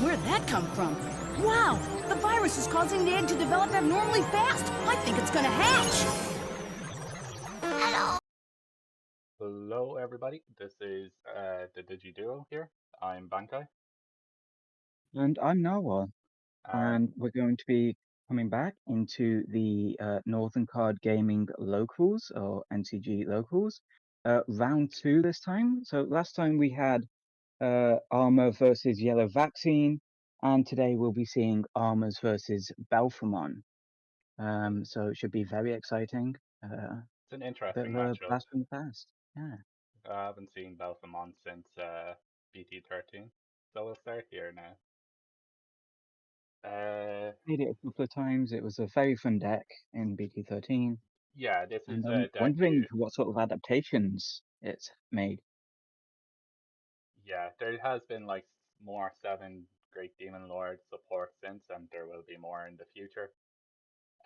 Where'd that come from? Wow! The virus is causing the egg to develop abnormally fast! I think it's gonna hatch! Hello everybody, this is the DigiDuo here. I'm Bankai. And I'm Narwhal, Uh, and we're going to be coming back into the Northern Card Gaming Locals, or NCG Locals, round 2 this time. So last time we had Armor versus Yellow Vaccine, and today we'll be seeing Armors versus Belphemon. So it should be very exciting. it's an Bit interesting of a matchup. blast from the past. Yeah. I haven't seen Belphemon since BT13, so we'll start here now. Played it a couple of times. It was a very fun deck in BT13. Yeah, this And is I'm a deck wondering what sort of adaptations it's made. yeah, there has been like more 7 Great Demon Lord support since, and there will be more in the future.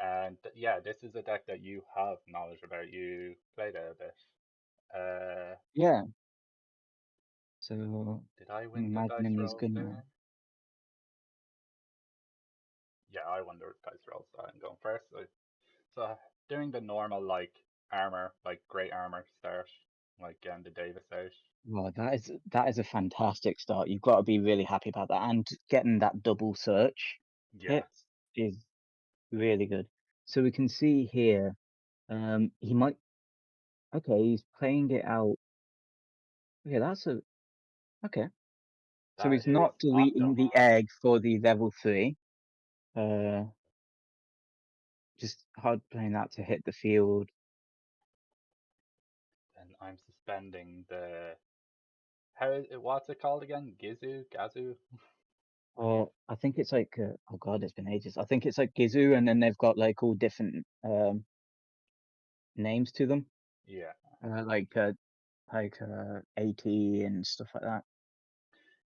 And yeah, this is a deck that you have knowledge about. You played it a bit. Yeah, so Did I win the dice Magnum is rolls gonna. there? Yeah, I won the dice rolls, so I'm going first. So doing the normal like armor, like great armor start, like getting the Davis out. Well, that is a fantastic start. You've got to be really happy about that, and getting that double search Yeah, hit is really good. So we can see here, he might. Okay, he's playing it out. Okay, that's a okay. So that he's is not deleting the Octomon, egg for the level 3. Uh, just hard playing that to hit the field. and I'm suspending the how is it? What's it called again? Gazu? I think it's like oh god, it's been ages. I think it's like Gizu, and then they've got like all different names to them, Yeah, uh, like uh, like 80 and stuff like that.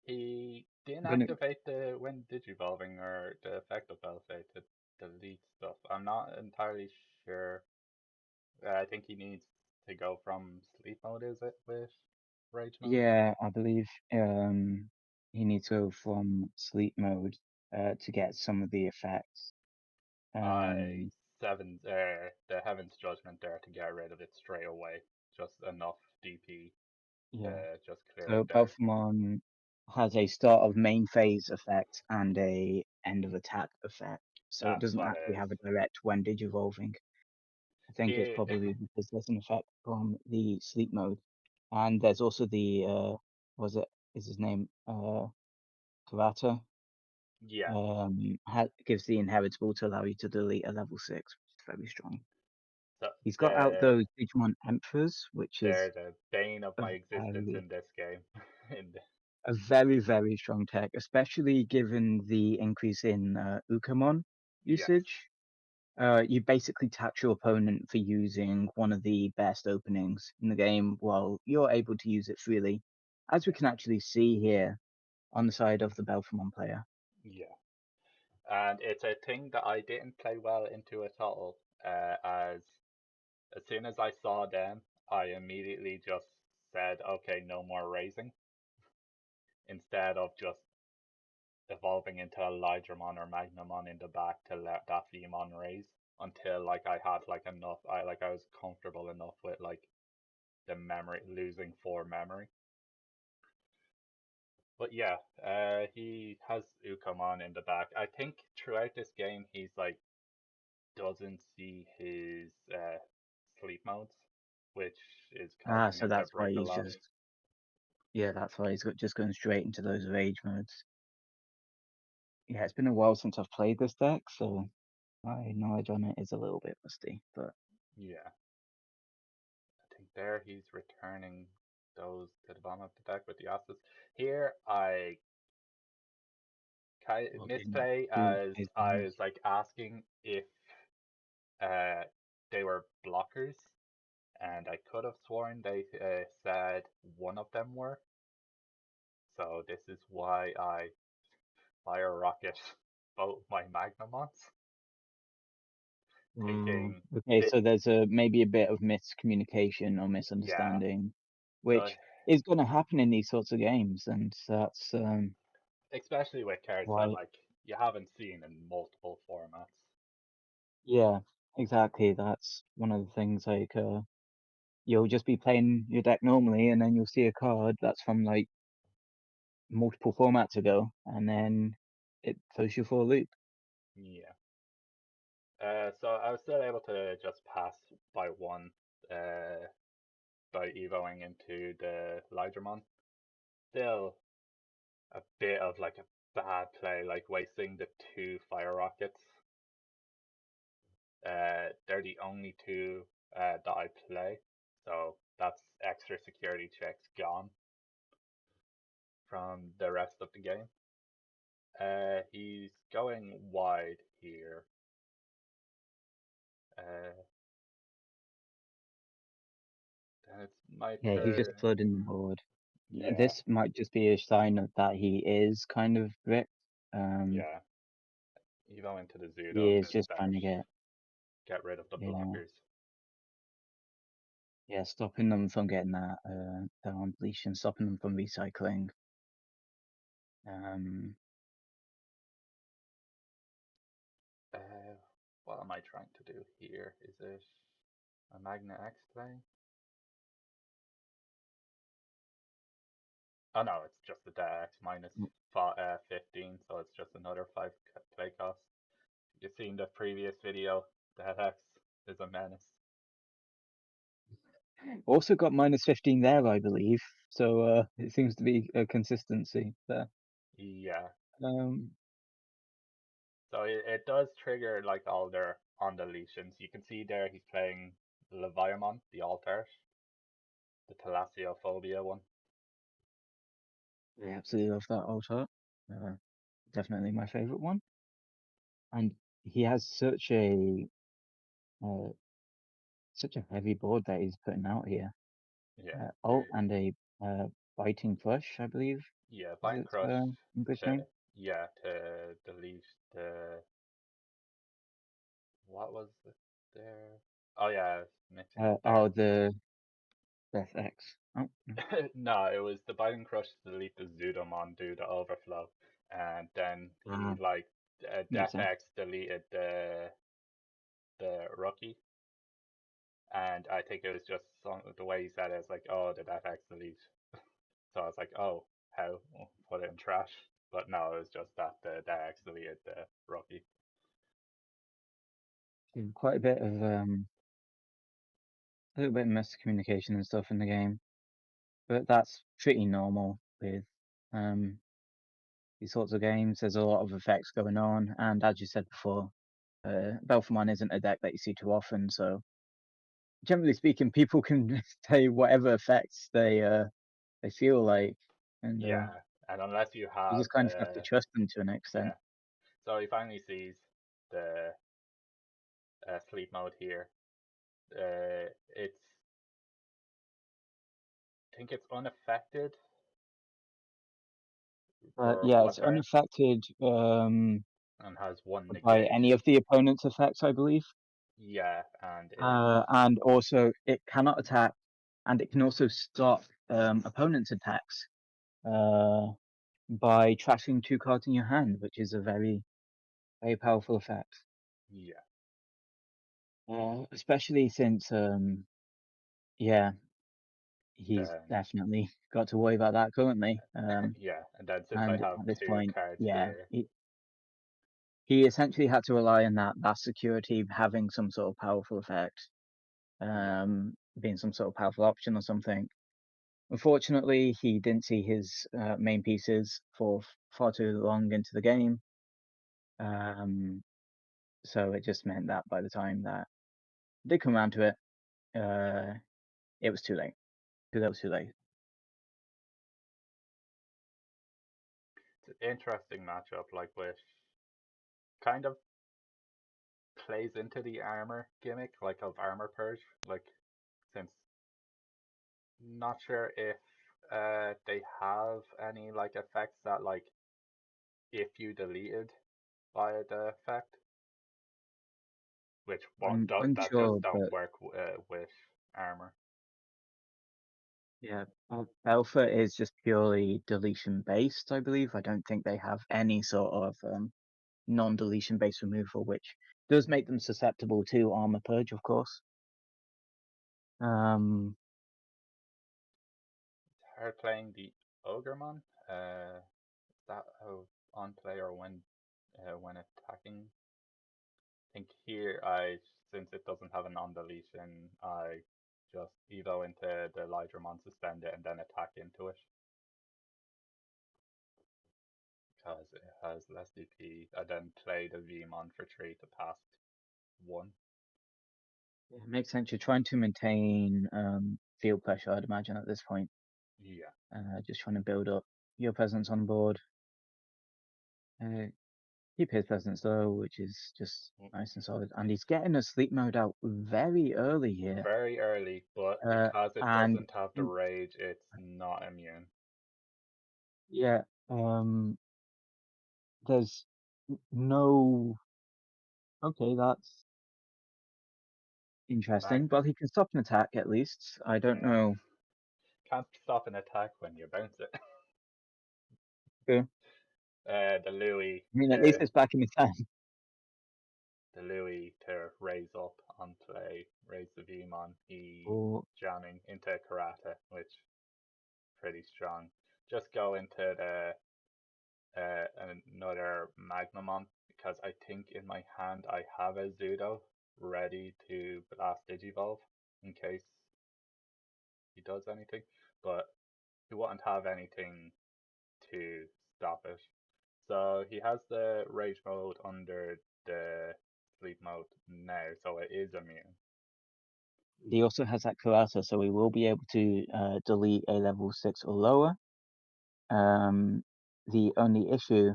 he didn't I'm gonna activate the when digivolving or the effect of Belfast to delete stuff. I'm not entirely sure. I think he needs to go from sleep mode. Is it with rage mode? yeah, I believe you need to go from sleep mode to get some of the effects. I Um, seven the Heaven's Judgment there to get rid of it straight away. Just enough DP yeah. to just clear So it down. Belphemon has a start of main phase effect and a end of attack effect. So it That's doesn't what actually it is. have a direct when digivolving. I think it's He, probably because there's an effect from the sleep mode, and there's also the was it is his name Karata yeah. gives the inheritable to allow you to delete a level 6, which is very strong. So He's got out those Digimon Emperors, which they're is the bane of a my existence very in this game. in the, a very very strong tech, especially given the increase in Ukamon yes. usage. You basically tax your opponent for using one of the best openings in the game while you're able to use it freely, as we Yeah. can actually see here on the side of the Belphemon player. Yeah. And it's a thing that I didn't play well into at all. As soon as I saw them, I immediately just said, okay, no more raising, instead of just evolving into a Lydramon or Magnamon in the back to let that Vmon raise until like I had like enough I was comfortable enough with like the memory losing 4 memory. But yeah, he has Ukamon in the back. I think throughout this game he's like doesn't see his sleep modes, which is causing So him to that's why break a he's lot. just yeah, that's why just going straight into those rage modes. Yeah, it's been a while since I've played this deck, so my knowledge on it is a little bit rusty. But Yeah, I think there he's returning those to the bottom of the deck with the Asses. Here I kind of well, misplay who as plays I Mars? was like asking if uh they were blockers, and I could have sworn they said one of them were. So this is why I fire rocket both my Magnamons, thinking Okay, that so there's a maybe a bit of miscommunication or yeah. misunderstanding, So which is going to happen in these sorts of games, and that's especially with cards that Right. like you haven't seen in multiple formats. Yeah, exactly. That's one of the things. Like, you'll just be playing your deck normally, and then you'll see a card that's from like multiple formats ago, and then it throws you for a loop. Yeah. So I was still able to just pass by one by evoing into the Lydramon. Still a bit of like a bad play, like wasting the 2 fire rockets. They're the only 2 that I play, so that's extra security checks gone from the rest of the game. He's going wide here. Uh, then it's my Yeah, he's just turn. flooding the board. Yeah, This might just be a sign of that he is kind of bricked. yeah. Evo into the He Zudo to is just start trying to get rid of the yeah, blockers. yeah, stopping them from getting that down bleach and stopping them from recycling. Um, What am I trying to do here? Is it a Magna X play? Oh no, it's just the Dex minus 15, so it's just another 5 play cost. You've seen the previous video, the Dex is a menace. Also got -15 there, I believe. So it seems to be a consistency there. Yeah, Um, so it does trigger like all their on deletions. You can see there he's playing Leviamon, the Altart, the Thalassiophobia one. I absolutely love that altar. Definitely my favorite one. And he has uh, such a heavy board that he's putting out here. Yeah, Alt and a biting flush, I believe yeah, is Bind its Crush English to name. to delete the what was it there? Oh yeah, missing it there. Oh, the Death X. Oh, no. No, it was the Biden Crush to delete the Zudomon do the overflow, and then he like Makes Death sense. X deleted the rookie, and I think it was just the way he said it. It's like, oh, the Death X delete. So I was like, oh, how? Put it in trash. But no, it was just that the Death X deleted the rookie. Yeah, quite a bit of a little bit of miscommunication and stuff in the game, but that's pretty normal with um these sorts of games. There's a lot of effects going on, and as you said before, Belphemon isn't a deck that you see too often, so generally speaking, people can say whatever effects they feel like, and Yeah, and unless you you have just kind of have to trust them to an yeah, extent. so he finally sees the sleep mode here. It's I think it's unaffected But for yeah, one it's turn unaffected and has 1 by negate. any of the opponent's effects, I believe. Yeah, and it's And also it cannot attack, and it can also stop opponent's attacks uh, by trashing 2 cards in your hand, which is a very, very powerful effect. yeah, Especially since, yeah, he's then definitely got to worry about that currently. yeah, and then since I And have at this 2 point, cards yeah, here, he essentially had to rely on that security having some sort of powerful effect, yeah, being some sort of powerful option or something. Unfortunately, he didn't see his main pieces for far too long into the game, um, so it just meant that by the time that it did come around to it, it was too late. Because it was too late. it's an interesting matchup. Like with kind of plays into the armor gimmick, like of armor purge. Like since not sure if they have any like effects that like if you deleted by the effect, which won't I'm that just unsure, don't but work with armor. Yeah, Alpha is just purely deletion based, I believe. I don't think they have any sort of non-deletion based removal, which does make them susceptible to armor purge, of course. Her playing the Ogremon. Is that how on play or when attacking? I think here since it doesn't have a non-deletion, I just evo into the Lydramon, suspend it, and then attack into it because it has less DP. I then play the Vmon for 3 to pass 1. Yeah, it makes sense. You're trying to maintain field pressure, I'd imagine, at this point. Yeah. Just trying to build up your presence on board. Keep his presence low, which is just nice and solid. And he's getting a sleep mode out very early here. Very early, but Uh, because it and doesn't have the rage, it's not immune. yeah, there's no. Okay, that's interesting. Mag Well, he can stop an attack at least. I don't yeah. know. Can't stop an attack when you bounce it. Okay. The Louis I mean, at least to it's back in his hand. raise up on play, raise the Vmon. He Oh, jamming into Karate, which pretty strong. Just go into the another Magnamon because I think in my hand I have a Zudo ready to blast Digivolve in case he does anything, but he wouldn't have anything to stop it. So he has the rage mode under the sleep mode now, so it is immune. he also has that Karate, so we will be able to delete a level 6 or lower. The only issue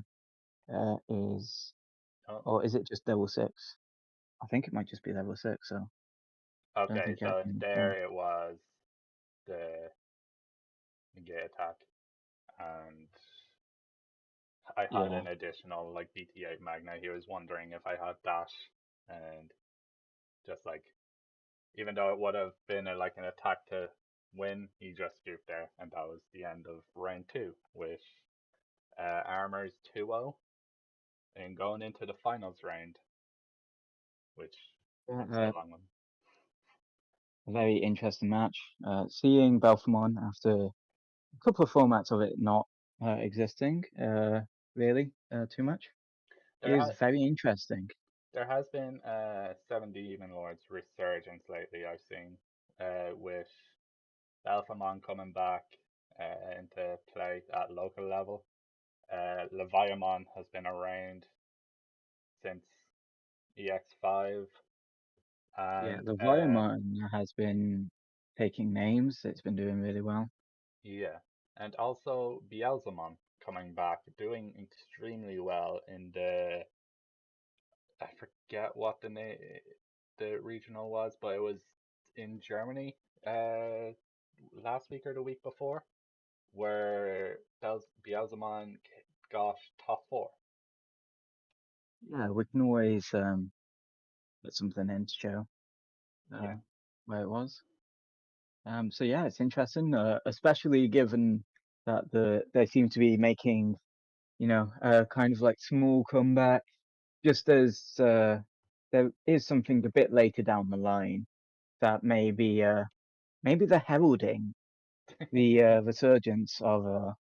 is, Oh, or is it just level 6? I think it might just be level 6, so don't okay, think I so can. there it was the negate attack, and I had Yeah, an additional like BT8 Magna. He was wondering if I had dash, and just like even though it would have been like an attack to win, he just scooped there, and that was the end of round 2 with armors 2-0 and going into the finals round, which yeah, is the long one. a very interesting match. Seeing Belphemon after a couple of formats of it not existing, really too much, There is has very interesting. there has been 70 Demon Lords resurgence lately. I've seen with Belphemon coming back into play at local level. Leviamon has been around since EX5, Yeah, and the Viomon has been taking names. It's been doing really well. yeah, and also Beelzemon coming back, doing extremely well in the I forget what the regional was, but it was in Germany last week or the week before, where Beelzemon got top 4. Yeah, we can always put something in to show Yeah. where it was. So yeah, it's interesting, especially given that they seem to be making, kind of like small comeback, just as there is something a bit later down the line that maybe they're heralding the resurgence of The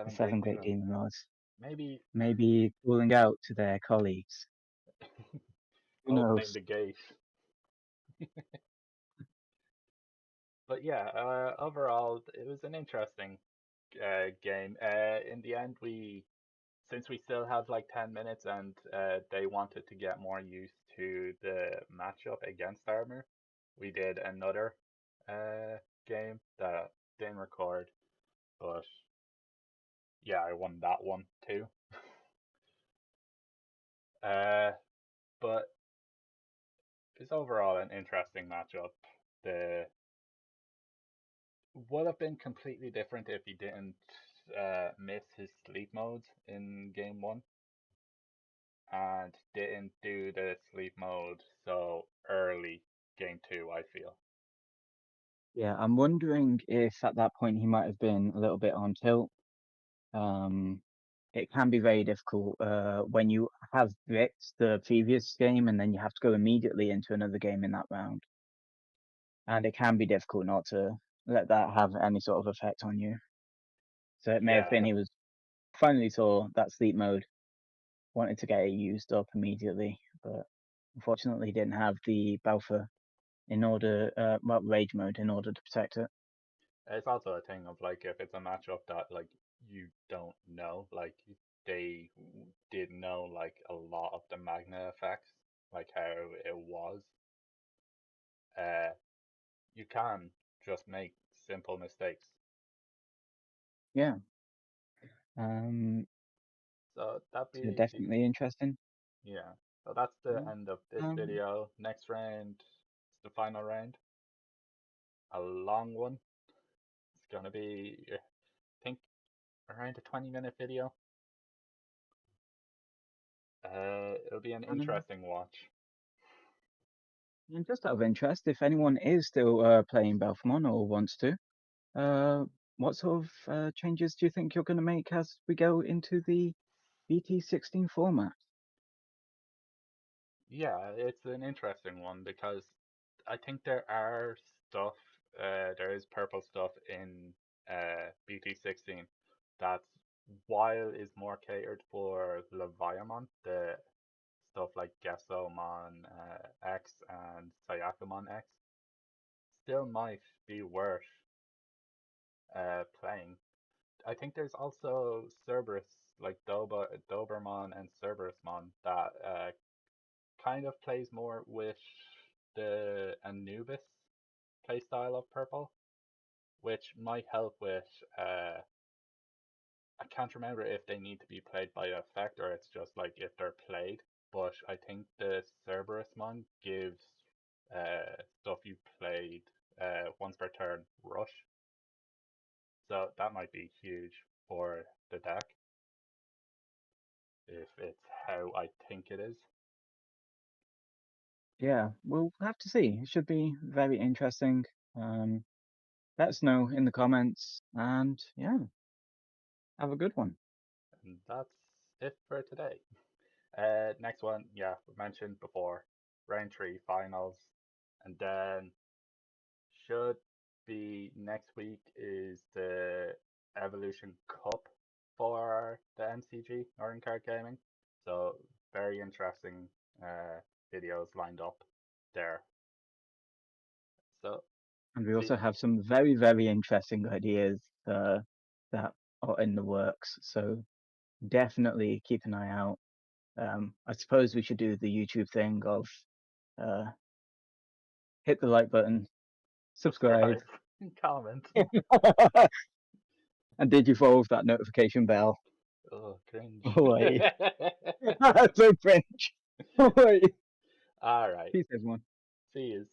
the Seven Seven Great Great Demons. Demon Lords, Maybe maybe calling out to their colleagues. Who opening knows? the gate. But yeah, overall, it was an interesting game. In the end, since we still have like 10 minutes and they wanted to get more used to the matchup against Armor, we did another game that didn't record, but yeah, I won that one too. uh, but it's overall an interesting matchup. The would have been completely different if he didn't miss his sleep modes in game 1 and didn't do the sleep mode so early game 2, I feel. Yeah, I'm wondering if at that point he might have been a little bit on tilt. It can be very difficult when you have bricked the previous game and then you have to go immediately into another game in that round. And it can be difficult not to let that have any sort of effect on you. So it may have been Yeah, he was finally saw that sleep mode, wanted to get it used up immediately, but unfortunately didn't have the Belphemon in order, well, rage mode in order to protect it. it's also a thing of like if it's a matchup that like you don't know, like they did know like a lot of the Magna effects, like how it was. Uh, you can just make simple mistakes. Yeah. Um, So that'd so be the definitely interesting. yeah. So that's the Yeah. end of this Um, video. Next round is the final round. A long one. It's gonna be I think around a 20-minute video. It'll be an um, interesting watch. and just out of interest, if anyone is still playing Belphemon or wants to, uh, what sort of changes do you think you're going to make as we go into the BT16 format? Yeah, it's an interesting one because I think there are stuff, there is purple stuff in BT16 that while is more catered for Leviamon, the stuff like Gesomon X and Sayakumon X, still might be worth playing. I think there's also Cerberus, like Dobermon and Cerberusmon that kind of plays more with the Anubis playstyle of purple, which might help with. I can't remember if they need to be played by effect or it's just like if they're played. But I think the Cerberusmon gives stuff you played once per turn rush, so that might be huge for the deck if it's how I think it is. Yeah, we'll have to see. It should be very interesting. Um, Let us know in the comments, and yeah, have a good one. And that's it for today. Next one, yeah, we mentioned before, round three finals, and then should be next week is the Evolution Cup for the NCG Northern Card Gaming. So very interesting videos lined up there. So And we see, also have some very, very interesting ideas that are in the works. So definitely keep an eye out. I suppose we should do the YouTube thing of uh, hit the like button, subscribe, subscribe, comment. and did you follow that notification bell? Oh, cringe. All right. So cringe. All right. All right. Peace, everyone. See you.